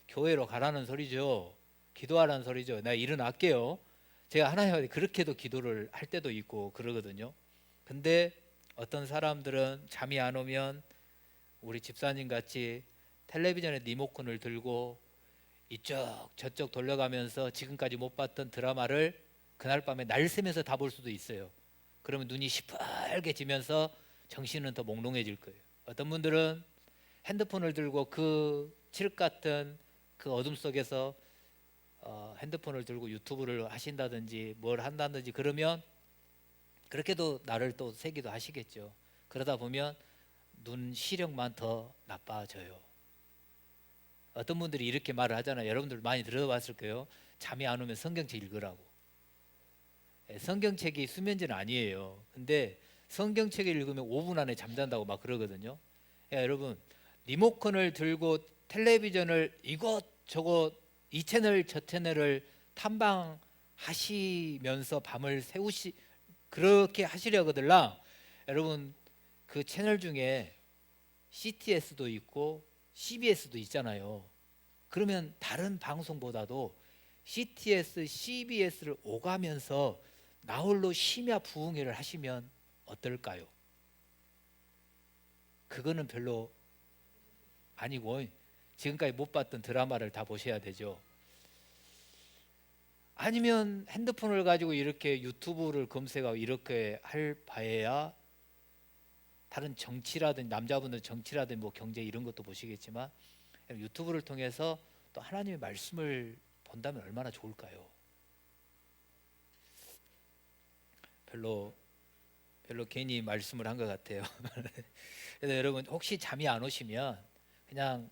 교회로 가라는 소리죠. 기도하라는 소리죠. 내가 일어날게요. 제가 하나님한테 그렇게도 기도를 할 때도 있고 그러거든요. 근데 어떤 사람들은 잠이 안 오면 우리 집사님 같이 텔레비전에 리모컨을 들고 이쪽 저쪽 돌려가면서 지금까지 못 봤던 드라마를 그날 밤에 날 새면서 다 볼 수도 있어요. 그러면 눈이 시뻘개지면서 정신은 더 몽롱해질 거예요. 어떤 분들은 핸드폰을 들고 그 칠흑 같은 그 어둠 속에서 핸드폰을 들고 유튜브를 하신다든지 뭘 한다든지, 그러면 그렇게도 나를 또 새기도 하시겠죠. 그러다 보면 눈 시력만 더 나빠져요. 어떤 분들이 이렇게 말을 하잖아요. 여러분들 많이 들어봤을 거예요. 잠이 안 오면 성경책 읽으라고. 성경책이 수면제는 아니에요. 근데 성경책을 읽으면 5분 안에 잠잔다고 막 그러거든요. 여러분, 리모컨을 들고 텔레비전을 이것저것 이 채널 저 채널을 탐방하시면서 밤을 그렇게 하시려거들랑, 여러분 그 채널 중에 CTS도 있고 CBS도 있잖아요. 그러면 다른 방송보다도 CTS, CBS를 오가면서 나홀로 심야 부흥회를 하시면 어떨까요? 그거는 별로 아니고 지금까지 못 봤던 드라마를 다 보셔야 되죠. 아니면 핸드폰을 가지고 이렇게 유튜브를 검색하고 이렇게 할 바에야 다른 정치라든지 남자분들 정치라든지 뭐 경제 이런 것도 보시겠지만 유튜브를 통해서 또 하나님의 말씀을 본다면 얼마나 좋을까요? 별로 괜히 말씀을 한 것 같아요. 그래서 여러분 혹시 잠이 안 오시면 그냥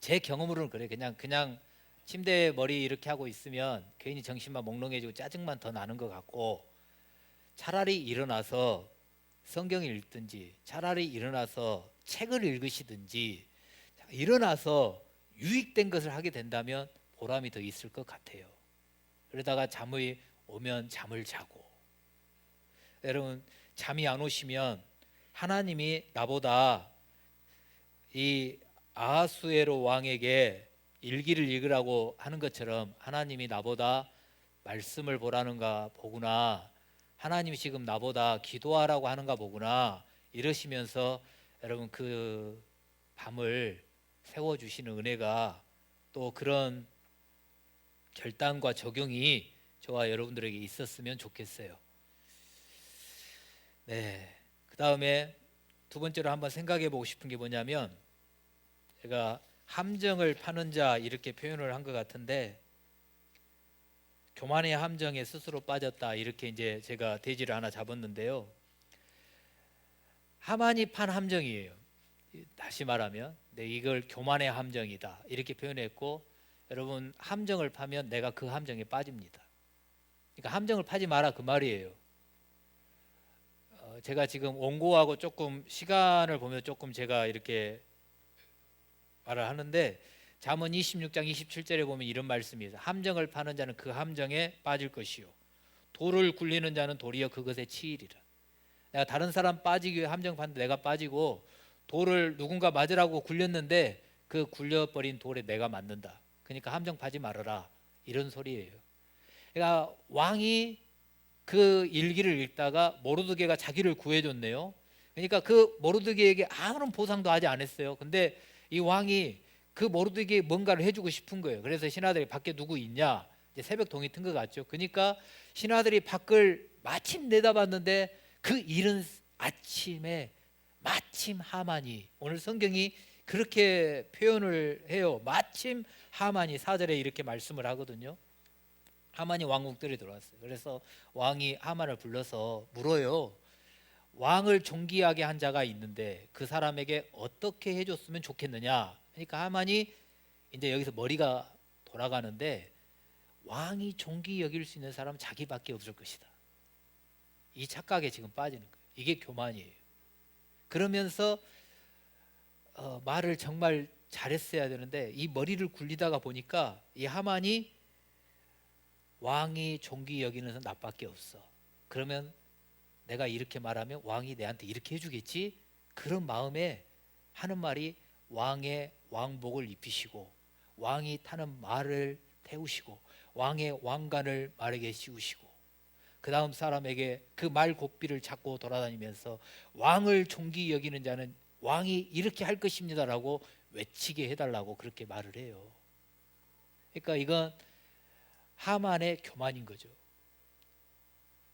제 경험으로는 그래요. 그냥 침대에 머리 이렇게 하고 있으면 괜히 정신만 몽롱해지고 짜증만 더 나는 것 같고, 차라리 일어나서 성경을 읽든지 차라리 일어나서 책을 읽으시든지 일어나서 유익된 것을 하게 된다면 보람이 더 있을 것 같아요. 그러다가 잠이 오면 잠을 자고, 여러분 잠이 안 오시면 하나님이 나보다 이 아하수에로 왕에게 일기를 읽으라고 하는 것처럼 하나님이 나보다 말씀을 보라는가 보구나, 하나님이 지금 나보다 기도하라고 하는가 보구나 이러시면서 여러분 그 밤을 세워주시는 은혜가 또 그런 결단과 적용이 저와 여러분들에게 있었으면 좋겠어요. 네, 그 다음에 두 번째로 한번 생각해 보고 싶은 게 뭐냐면, 제가 함정을 파는 자 이렇게 표현을 한 것 같은데, 교만의 함정에 스스로 빠졌다 이렇게 이제 제가 대지를 하나 잡았는데요. 하만이 판 함정이에요. 다시 말하면 이걸 교만의 함정이다 이렇게 표현했고, 여러분 함정을 파면 내가 그 함정에 빠집니다. 그러니까 함정을 파지 마라 그 말이에요. 제가 지금 원고하고 조금 시간을 보면 조금 제가 이렇게 말을 하는데, 잠언 26장 27절에 보면 이런 말씀이 있어요. 함정을 파는 자는 그 함정에 빠질 것이요, 돌을 굴리는 자는 도리어 그것에 치이리라. 내가 다른 사람 빠지기 위해 함정 파는데 내가 빠지고, 돌을 누군가 맞으라고 굴렸는데 그 굴려버린 돌에 내가 맞는다. 그러니까 함정 파지 말아라 이런 소리예요. 그러니까 왕이 그 일기를 읽다가 모르드게가 자기를 구해줬네요. 그러니까 그 모르드게에게 아무런 보상도 하지 않았어요. 근데 이 왕이 그 모르드게에 뭔가를 해주고 싶은 거예요. 그래서 신하들이 밖에 누구 있냐, 이제 새벽 동이 튼 것 같죠. 그러니까 신하들이 밖을 마침 내다봤는데 그 이른 아침에 마침 하만이, 오늘 성경이 그렇게 표현을 해요. 마침 하만이 4절에 이렇게 말씀을 하거든요. 하만이 왕궁들에 들어왔어요. 그래서 왕이 하만을 불러서 물어요. 왕을 존귀하게 한 자가 있는데 그 사람에게 어떻게 해줬으면 좋겠느냐. 그러니까 하만이 이제 여기서 머리가 돌아가는데, 왕이 존귀 여길 수 있는 사람은 자기밖에 없을 것이다. 이 착각에 지금 빠지는 거예요. 이게 교만이에요. 그러면서 말을 정말 잘했어야 되는데 이 머리를 굴리다가 보니까 이 하만이 왕이 존귀 여기는 나밖에 없어. 그러면 내가 이렇게 말하면 왕이 내한테 이렇게 해주겠지? 그런 마음에 하는 말이 왕의 왕복을 입히시고 왕이 타는 말을 태우시고 왕의 왕관을 말에게 씌우시고 그 다음 사람에게 그 말 고삐를 잡고 돌아다니면서 왕을 존귀 여기는 자는 왕이 이렇게 할 것입니다라고 외치게 해달라고 그렇게 말을 해요. 그러니까 이건 하만의 교만인 거죠.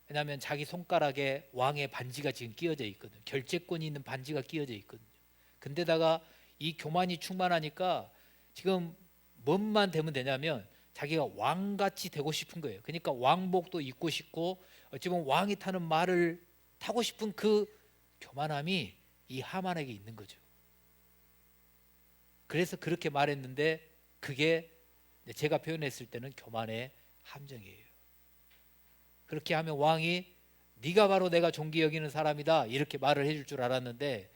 왜냐하면 자기 손가락에 왕의 반지가 지금 끼어져 있거든요. 결재권이 있는 반지가 끼어져 있거든요. 근데다가 이 교만이 충만하니까 지금 뭔만 되면 되냐면 자기가 왕같이 되고 싶은 거예요. 그러니까 왕복도 입고 싶고 어찌 보면 왕이 타는 말을 타고 싶은 그 교만함이 이 하만에게 있는 거죠. 그래서 그렇게 말했는데 그게 제가 표현했을 때는 교만의 함정이에요. 그렇게 하면 왕이 네가 바로 내가 존귀 여기는 사람이다 이렇게 말을 해줄 줄 알았는데,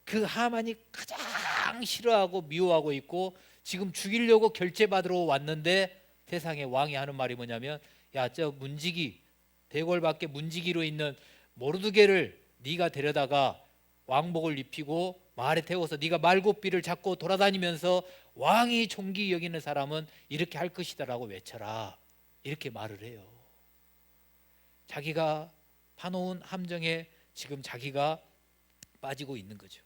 그 하만이 가장 싫어하고 미워하고 있고 지금 죽이려고 결제받으러 왔는데 세상에 왕이 하는 말이 뭐냐면, 야, 저 문지기 대궐 밖에 문지기로 있는 모르드게를 네가 데려다가 왕복을 입히고 말에 태워서 네가 말고삐를 잡고 돌아다니면서 왕이 존귀 여기는 사람은 이렇게 할 것이다라고 외쳐라 이렇게 말을 해요. 자기가 파놓은 함정에 지금 자기가 빠지고 있는 거죠.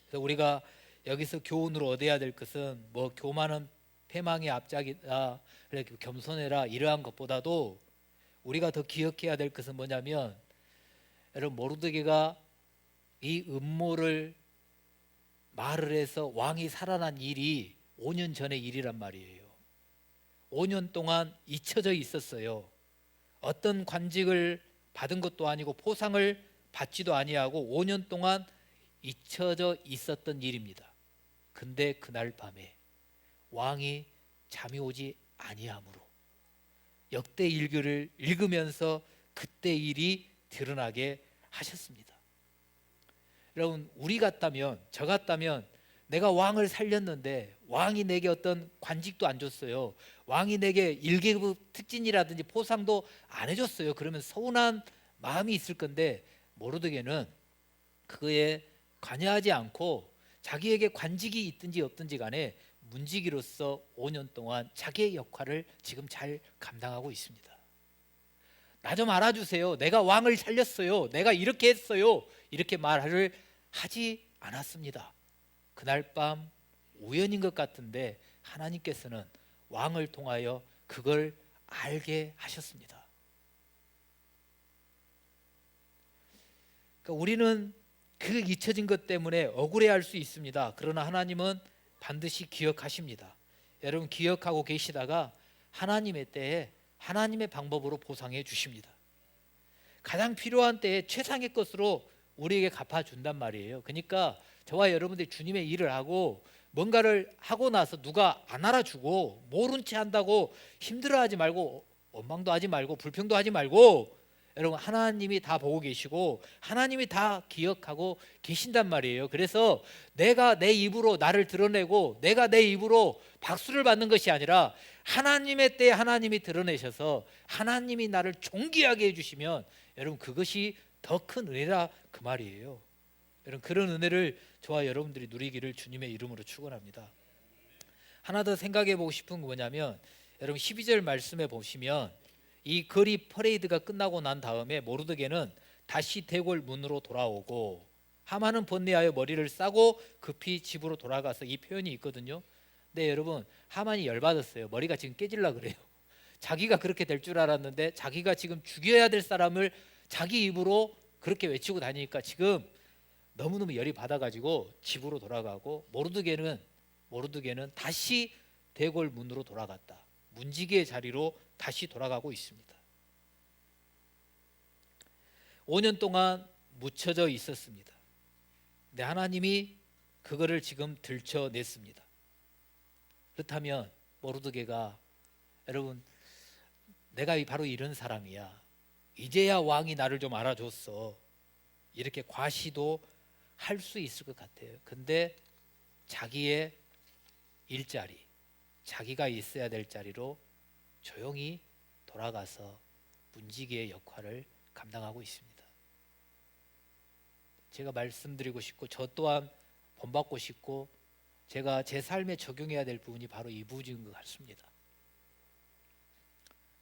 그래서 우리가 여기서 교훈으로 얻어야 될 것은 뭐 교만은 패망의 앞짝이다, 겸손해라 이러한 것보다도 우리가 더 기억해야 될 것은 뭐냐면, 여러분 모르드게가 이 음모를 말을 해서 왕이 살아난 일이 5년 전의 일이란 말이에요. 5년 동안 잊혀져 있었어요. 어떤 관직을 받은 것도 아니고 포상을 받지도 아니하고 5년 동안 잊혀져 있었던 일입니다. 근데 그날 밤에 왕이 잠이 오지 아니하므로 역대 일기를 읽으면서 그때 일이 드러나게 하셨습니다. 여러분 우리 같다면, 저 같다면 내가 왕을 살렸는데 왕이 내게 어떤 관직도 안 줬어요. 왕이 내게 1계급 특진이라든지 포상도 안 해줬어요. 그러면 서운한 마음이 있을 건데, 모르드게는 그에 관여하지 않고 자기에게 관직이 있든지 없든지 간에 문지기로서 5년 동안 자기의 역할을 지금 잘 감당하고 있습니다. 나 좀 알아주세요. 내가 왕을 살렸어요. 내가 이렇게 했어요. 이렇게 말을 하지 않았습니다. 그날 밤 우연인 것 같은데 하나님께서는 왕을 통하여 그걸 알게 하셨습니다. 그러니까 우리는 그 잊혀진 것 때문에 억울해할 수 있습니다. 그러나 하나님은 반드시 기억하십니다. 여러분 기억하고 계시다가 하나님의 때에 하나님의 방법으로 보상해 주십니다. 가장 필요한 때에 최상의 것으로 우리에게 갚아준단 말이에요. 그러니까 저와 여러분들이 주님의 일을 하고 뭔가를 하고 나서 누가 안 알아주고 모른 채 한다고 힘들어하지 말고 원망도 하지 말고 불평도 하지 말고, 여러분 하나님이 다 보고 계시고 하나님이 다 기억하고 계신단 말이에요. 그래서 내가 내 입으로 나를 드러내고 내가 내 입으로 박수를 받는 것이 아니라 하나님의 때에 하나님이 드러내셔서 하나님이 나를 존귀하게 해주시면 여러분 그것이 더 큰 은혜라 그 말이에요. 여러분 그런 은혜를 저와 여러분들이 누리기를 주님의 이름으로 축원합니다. 하나 더 생각해 보고 싶은 건 뭐냐면, 여러분 12절 말씀에 보시면 이 거리 퍼레이드가 끝나고 난 다음에 모르드게는 다시 대궐 문으로 돌아오고 하만은 번뇌하여 머리를 싸고 급히 집으로 돌아가서, 이 표현이 있거든요. 근데 여러분 하만이 열받았어요. 머리가 지금 깨질라 그래요. 자기가 그렇게 될 줄 알았는데 자기가 지금 죽여야 될 사람을 자기 입으로 그렇게 외치고 다니니까 지금 너무너무 열이 받아가지고 집으로 돌아가고, 모르드게는 다시 대궐 문으로 돌아갔다. 문지기의 자리로 다시 돌아가고 있습니다. 5년 동안 묻혀져 있었습니다. 근데 하나님이 그거를 지금 들춰냈습니다. 그렇다면 모르드게가, 여러분 내가 바로 이런 사람이야, 이제야 왕이 나를 좀 알아줬어, 이렇게 과시도 할 수 있을 것 같아요. 근데 자기의 일자리, 자기가 있어야 될 자리로 조용히 돌아가서 문지기의 역할을 감당하고 있습니다. 제가 말씀드리고 싶고 저 또한 본받고 싶고 제가 제 삶에 적용해야 될 부분이 바로 이 부분인 것 같습니다.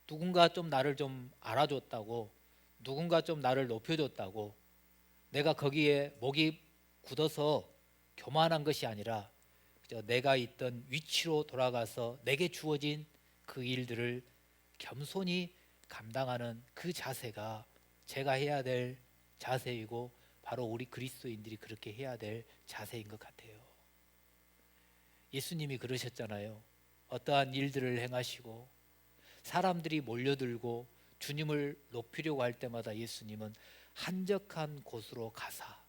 누군가 좀 나를 좀 알아줬다고, 누군가 좀 나를 높여줬다고 내가 거기에 목이 굳어서 교만한 것이 아니라 그저 내가 있던 위치로 돌아가서 내게 주어진 그 일들을 겸손히 감당하는 그 자세가 제가 해야 될 자세이고 바로 우리 그리스도인들이 그렇게 해야 될 자세인 것 같아요. 예수님이 그러셨잖아요. 어떠한 일들을 행하시고 사람들이 몰려들고 주님을 높이려고 할 때마다 예수님은 한적한 곳으로 가사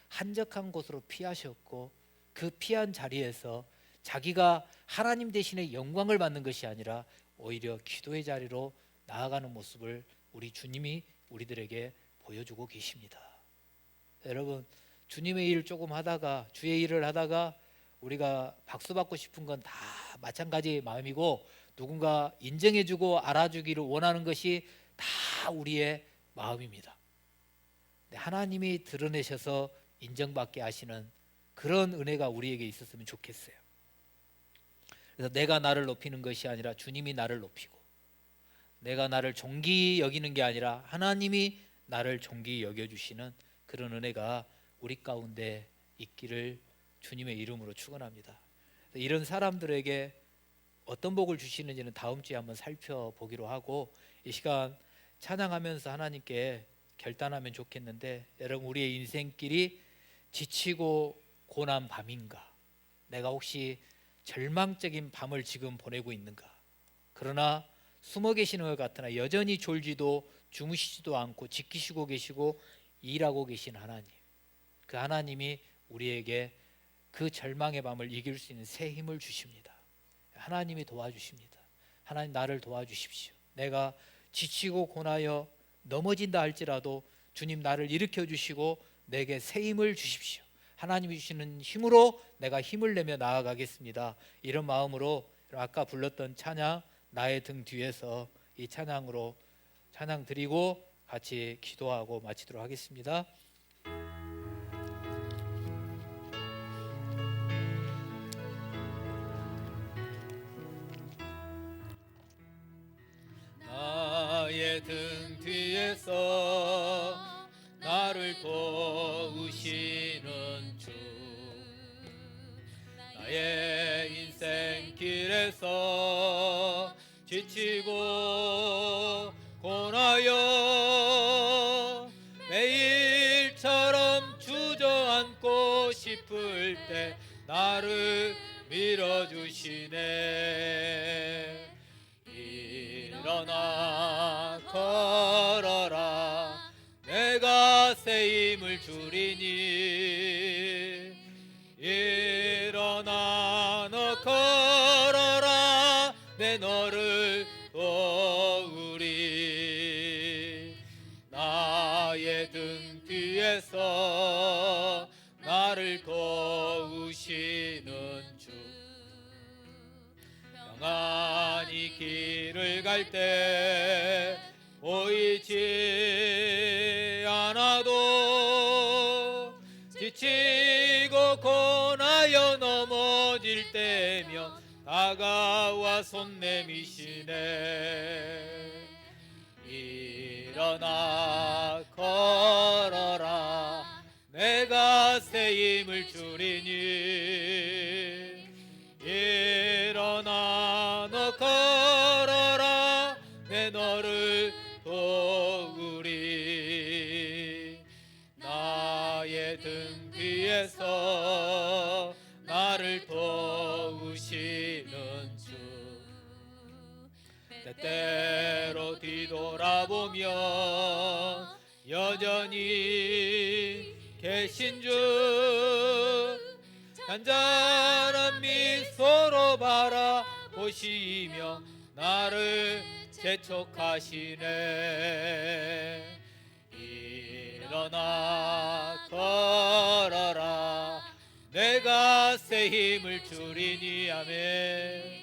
한적한 곳으로 피하셨고, 그 피한 자리에서 자기가 하나님 대신에 영광을 받는 것이 아니라 오히려 기도의 자리로 나아가는 모습을 우리 주님이 우리들에게 보여주고 계십니다. 여러분 주님의 일 조금 하다가, 주의 일을 하다가 우리가 박수 받고 싶은 건 다 마찬가지의 마음이고, 누군가 인정해주고 알아주기를 원하는 것이 다 우리의 마음입니다. 하나님이 드러내셔서 인정받게 하시는 그런 은혜가 우리에게 있었으면 좋겠어요. 그래서 내가 나를 높이는 것이 아니라 주님이 나를 높이고, 내가 나를 존귀 여기는 게 아니라 하나님이 나를 존귀 여겨주시는 그런 은혜가 우리 가운데 있기를 주님의 이름으로 축원합니다. 이런 사람들에게 어떤 복을 주시는지는 다음 주에 한번 살펴보기로 하고, 이 시간 찬양하면서 하나님께 결단하면 좋겠는데, 여러분, 우리의 인생길이 지치고 고난 밤인가? 내가 혹시 절망적인 밤을 지금 보내고 있는가? 그러나 숨어 계시는 것 같으나 여전히 졸지도 주무시지도 않고 지키시고 계시고 일하고 계신 하나님, 그 하나님이 우리에게 그 절망의 밤을 이길 수 있는 새 힘을 주십니다. 하나님이 도와주십니다. 하나님, 나를 도와주십시오. 내가 지치고 고나여 넘어진다 할지라도 주님, 나를 일으켜 주시고 내게 새 힘을 주십시오. 하나님이 주시는 힘으로 내가 힘을 내며 나아가겠습니다. 이런 마음으로 아까 불렀던 찬양 나의 등 뒤에서 이 찬양으로 찬양 드리고 같이 기도하고 마치도록 하겠습니다. 나의 등 뒤에서 나를 도우시는 주, 나의 인생길에서 지치고 고나여 매일처럼 주저앉고 싶을 때 나를 밀어주시네. 일어나 걸어라, 내가 새 힘을 주리니. 일어나 너 걸어라, 내 너를 도우리. 나의 등 뒤에서 나를 도우시는 주, 평안히 길을 갈 때 보이지 않아도 지치고 고나여 넘어질 때면 다가와 손 내미시네. 일어나 걸어라, 내가 새 힘을 주리니. 일어나 너 걸어라, 내 너를 도우리. 나의 등 뒤에서 나를 도우시는 주, 때때로 뒤돌아보면 여전히 계신 주, 간절한 미소로 바라보시며 나를 재촉하시네. 일어나 걸어라, 내가 새 힘을 주리니. 아멘.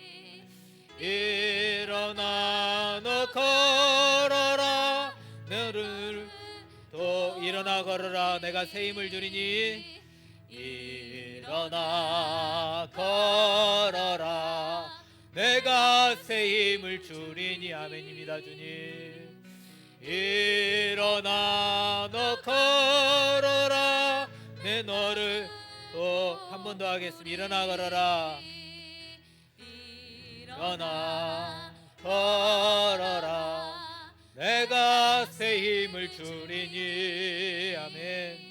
일어나 너 걸어라, 너를 또 일어나 걸어라, 내가 새 힘을 주리니. 일어나 걸어라, 내가 새 힘을 주리니. 아멘입니다. 주님, 일어나 너 걸어라, 내 너를 또 한 번 더 하겠습니다. 일어나 걸어라, 일어나 걸어라, 내가 새 힘을 주리니. 아멘.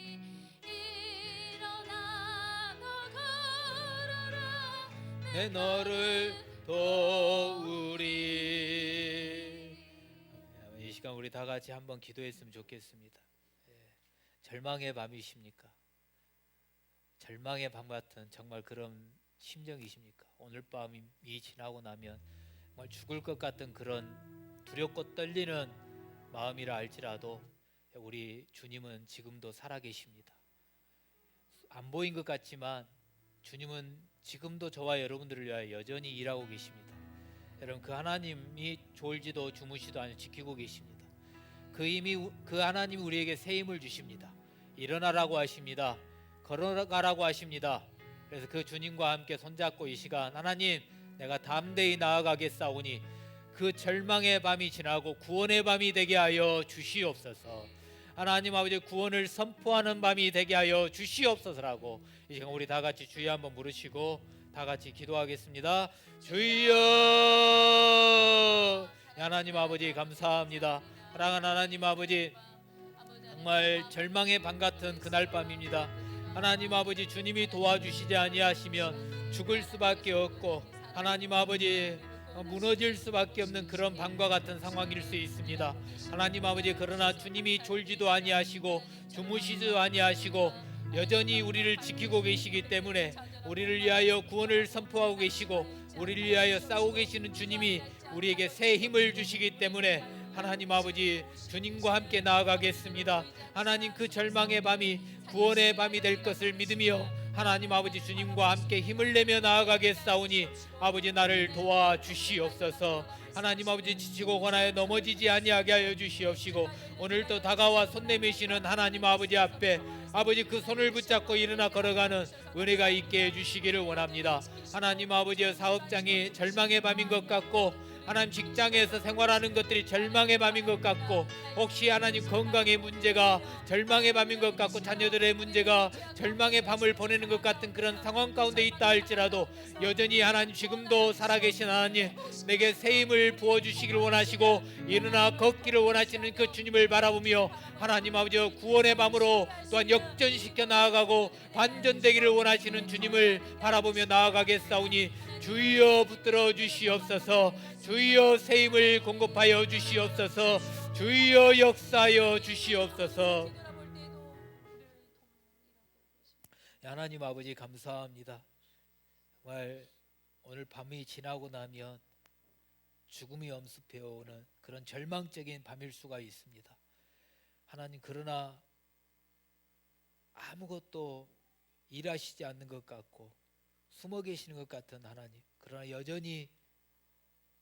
내 너를 도우리. 이 시간 우리 다 같이 한번 기도했으면 좋겠습니다. 절망의 밤이십니까? 절망의 밤 같은 정말 그런 심정이십니까? 오늘 밤이 지나고 나면 정말 죽을 것 같은 그런 두렵고 떨리는 마음이라 할지라도 우리 주님은 지금도 살아계십니다. 안 보인 것 같지만 주님은 지금도 저와 여러분들을 위하여 여전히 일하고 계십니다. 여러분, 그 하나님이 졸지도 주무시도 않고 지키고 계십니다. 그 하나님이 우리에게 새 힘을 주십니다. 일어나라고 하십니다. 걸어가라고 하십니다. 그래서 그 주님과 함께 손잡고 이 시간, 하나님, 내가 담대히 나아가겠사오니 그 절망의 밤이 지나고 구원의 밤이 되게 하여 주시옵소서. 하나님 아버지, 구원을 선포하는 밤이 되게 하여 주시옵소서라고 이 시간 우리 다 같이 주여 한번 부르시고 다 같이 기도하겠습니다. 주여. 하나님 아버지 감사합니다. 사랑하는 하나님 아버지, 정말 절망의 밤 같은 그날 밤입니다. 하나님 아버지, 주님이 도와주시지 아니하시면 죽을 수밖에 없고 하나님 아버지 무너질 수밖에 없는 그런 밤과 같은 상황일 수 있습니다. 하나님 아버지, 그러나 주님이 졸지도 아니하시고 주무시지도 아니하시고 여전히 우리를 지키고 계시기 때문에 우리를 위하여 구원을 선포하고 계시고 우리를 위하여 싸우고 계시는 주님이 우리에게 새 힘을 주시기 때문에 하나님 아버지, 주님과 함께 나아가겠습니다. 하나님, 그 절망의 밤이 구원의 밤이 될 것을 믿으며 하나님 아버지, 주님과 함께 힘을 내며 나아가겠사오니 아버지, 나를 도와주시옵소서. 하나님 아버지, 지치고 권하여 넘어지지 아니하게 하여 주시옵시고 오늘도 다가와 손 내미시는 하나님 아버지 앞에 아버지, 그 손을 붙잡고 일어나 걸어가는 은혜가 있게 해주시기를 원합니다. 하나님 아버지, 사업장이 절망의 밤인 것 같고 하나님, 직장에서 생활하는 것들이 절망의 밤인 것 같고 혹시 하나님 건강의 문제가 절망의 밤인 것 같고 자녀들의 문제가 절망의 밤을 보내는 것 같은 그런 상황 가운데 있다 할지라도 여전히 하나님, 지금도 살아계신 하나님, 내게 새 힘을 부어주시기를 원하시고 일어나 걷기를 원하시는 그 주님을 바라보며 하나님 아버지, 구원의 밤으로 또한 역전시켜 나아가고 반전되기를 원하시는 주님을 바라보며 나아가겠사오니 주여 붙들어 주시옵소서. 주여 새 힘을 공급하여 주시옵소서. 주여 역사하여 주시옵소서. 하나님 아버지 감사합니다. 정말 오늘 밤이 지나고 나면 죽음이 엄습해오는 그런 절망적인 밤일 수가 있습니다. 하나님, 그러나 아무것도 일하시지 않는 것 같고 숨어 계시는 것 같은 하나님, 그러나 여전히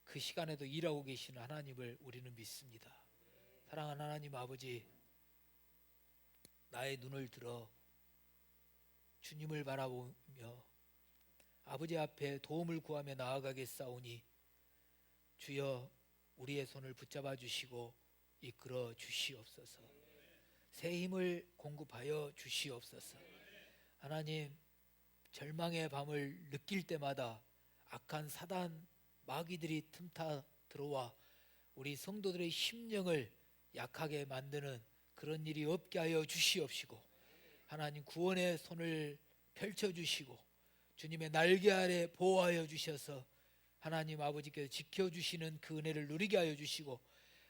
그 시간에도 일하고 계시는 하나님을 우리는 믿습니다. 사랑하는 하나님 아버지, 나의 눈을 들어 주님을 바라보며 아버지 앞에 도움을 구하며 나아가겠사오니 주여 우리의 손을 붙잡아 주시고 이끌어 주시옵소서. 새 힘을 공급하여 주시옵소서. 하나님, 절망의 밤을 느낄 때마다 악한 사단 마귀들이 틈타 들어와 우리 성도들의 심령을 약하게 만드는 그런 일이 없게 하여 주시옵시고 하나님, 구원의 손을 펼쳐주시고 주님의 날개 아래 보호하여 주셔서 하나님 아버지께서 지켜주시는 그 은혜를 누리게 하여 주시고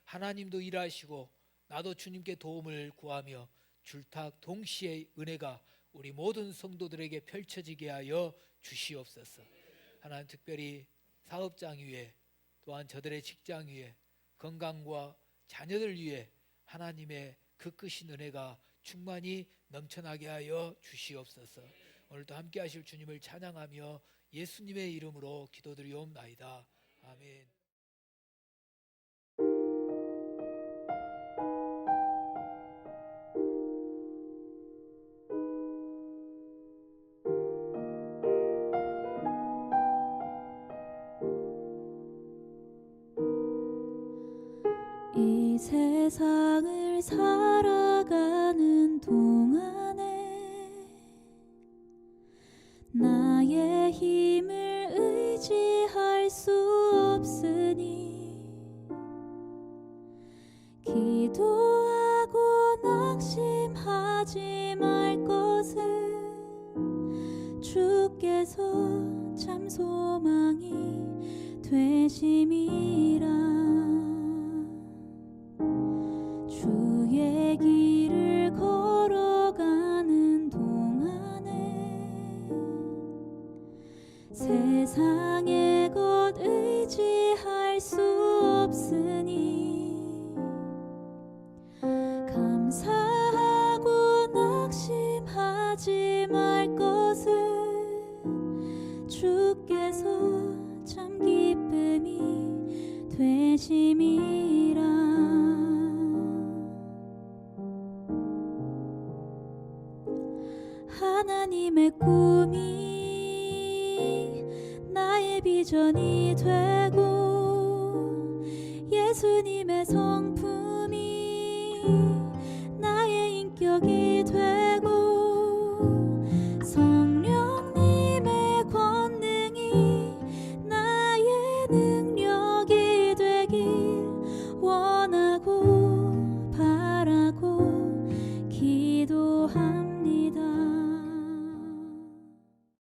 하나님도 일하시고 나도 주님께 도움을 구하며 줄탁 동시에 은혜가 우리 모든 성도들에게 펼쳐지게 하여 주시옵소서. 하나님, 특별히 사업장 위에 또한 저들의 직장 위에 건강과 자녀들 위에 하나님의 그 크신 은혜가 충만히 넘쳐나게 하여 주시옵소서. 오늘도 함께 하실 주님을 찬양하며 예수님의 이름으로 기도드리옵나이다. 아멘. 이 세상을 살아가는 동안에 나의 힘을 의지할 수 없으니 기도하고 낙심하지 말 것은 주께서 참 소망이 되심이라. 주의 길을 걸어가는 동안에 세상의 것 의지할 수 없으니 감사하고 낙심하지 말 것은 주께서 참 기쁨이 되심이라. 하나님의 꿈이 나의 비전이 되고 예수님의 성품이 나의 인격이 되